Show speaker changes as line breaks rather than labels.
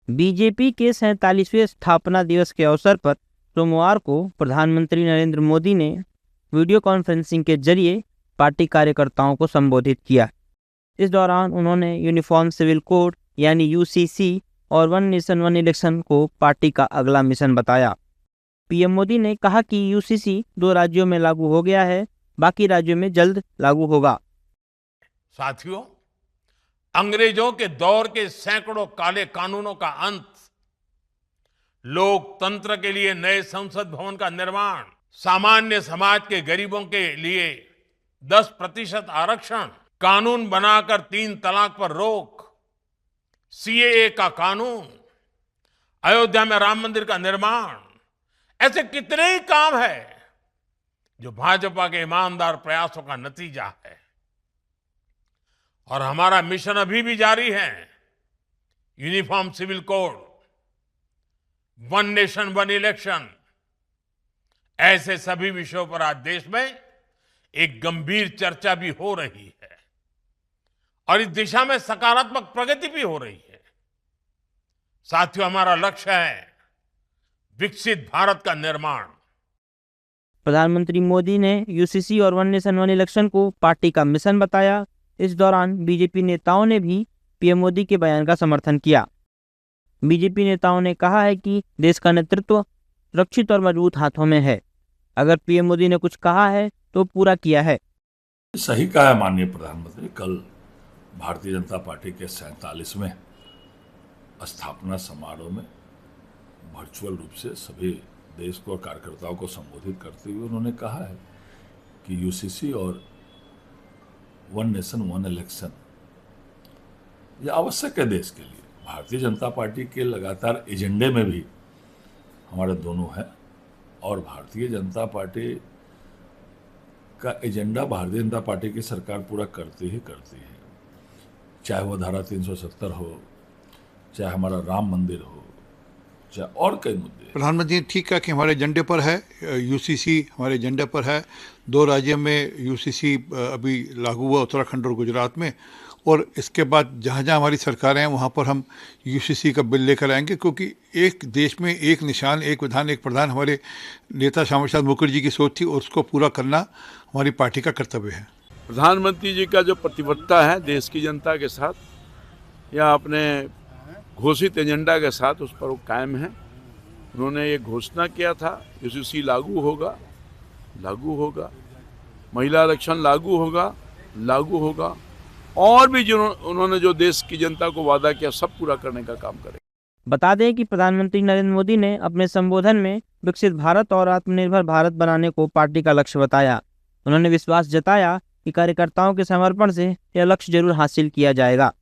BJP के 47वें स्थापना दिवस के अवसर पर सोमवार को प्रधानमंत्री नरेंद्र मोदी ने वीडियो कॉन्फ्रेंसिंग के जरिए पार्टी कार्यकर्ताओं को संबोधित किया। इस दौरान उन्होंने यूनिफॉर्म सिविल कोड यानी यूसीसी और वन नेशन वन इलेक्शन को पार्टी का अगला मिशन बताया। पीएम मोदी ने कहा कि यूसीसी 2 राज्यों में लागू हो गया है, बाकी राज्यों में जल्द लागू होगा।
साथियों, अंग्रेजों के दौर के सैकड़ों काले कानूनों का अंत, लोकतंत्र के लिए नए संसद भवन का निर्माण, सामान्य समाज के गरीबों के लिए 10% आरक्षण, कानून बनाकर 3 तलाक पर रोक, सीएए का कानून, अयोध्या में राम मंदिर का निर्माण, ऐसे कितने ही काम है जो भाजपा के ईमानदार प्रयासों का नतीजा है। और हमारा मिशन अभी भी जारी है। Uniform civil code, one nation one election, ऐसे सभी विषयों पर आज देश में एक गंभीर चर्चा भी हो रही है और इस दिशा में सकारात्मक प्रगति भी हो रही है। साथियों, हमारा लक्ष्य है विकसित भारत का निर्माण।
प्रधानमंत्री मोदी ने यूसीसी और वन नेशन वन इलेक्शन को पार्टी का मिशन बताया। इस दौरान बीजेपी नेताओं ने भी पीएम मोदी के बयान का समर्थन किया। बीजेपी नेताओं ने कहा है कि देश का नेतृत्व सुरक्षित और मजबूत हाथों में है। अगर पीएम मोदी ने कुछ कहा है तो पूरा किया है।
सही कहा है माननीय प्रधानमंत्री। कल भारतीय जनता पार्टी के 47वें स्थापना समारोह में वर्चुअल रूप से सभी देश को और कार्यकर्ताओं को संबोधित करते हुए उन्होंने कहा है कि यूसीसी और वन नेशन वन इलेक्शन ये आवश्यक है देश के लिए। भारतीय जनता पार्टी के लगातार एजेंडे में भी हमारे दोनों है और भारतीय जनता पार्टी का एजेंडा भारतीय जनता पार्टी की सरकार पूरा करती ही करती है। चाहे वो धारा 370 हो, चाहे हमारा राम मंदिर हो, चाहे और कई मुद्दे।
प्रधानमंत्री ने ठीक कहा कि हमारे एजेंडे पर है, यूसीसी हमारे एजेंडे पर है। 2 राज्यों में यूसीसी अभी लागू हुआ, उत्तराखंड और गुजरात में, और इसके बाद जहाँ जहाँ हमारी सरकारें हैं वहाँ पर हम यूसीसी का बिल लेकर आएंगे, क्योंकि एक देश में एक निशान, एक विधान, एक प्रधान हमारे नेता श्यामा प्रसाद मुखर्जी की सोच थी और उसको पूरा करना हमारी पार्टी का कर्तव्य है।
प्रधानमंत्री जी का जो प्रतिबद्धता है देश की जनता के साथ या अपने घोषित एजेंडा के साथ, उस पर वो कायम है। उन्होंने ये घोषणा किया था यूसीसी लागू होगा, महिला आरक्षण लागू होगा और भी जो उन्होंने जो देश की जनता को वादा किया सब पूरा करने का काम करेंगे।
बता दें कि प्रधानमंत्री नरेंद्र मोदी ने अपने संबोधन में विकसित भारत और आत्मनिर्भर भारत बनाने को पार्टी का लक्ष्य बताया। उन्होंने विश्वास जताया कि कार्यकर्ताओं के समर्पण से यह लक्ष्य जरूर हासिल किया जाएगा।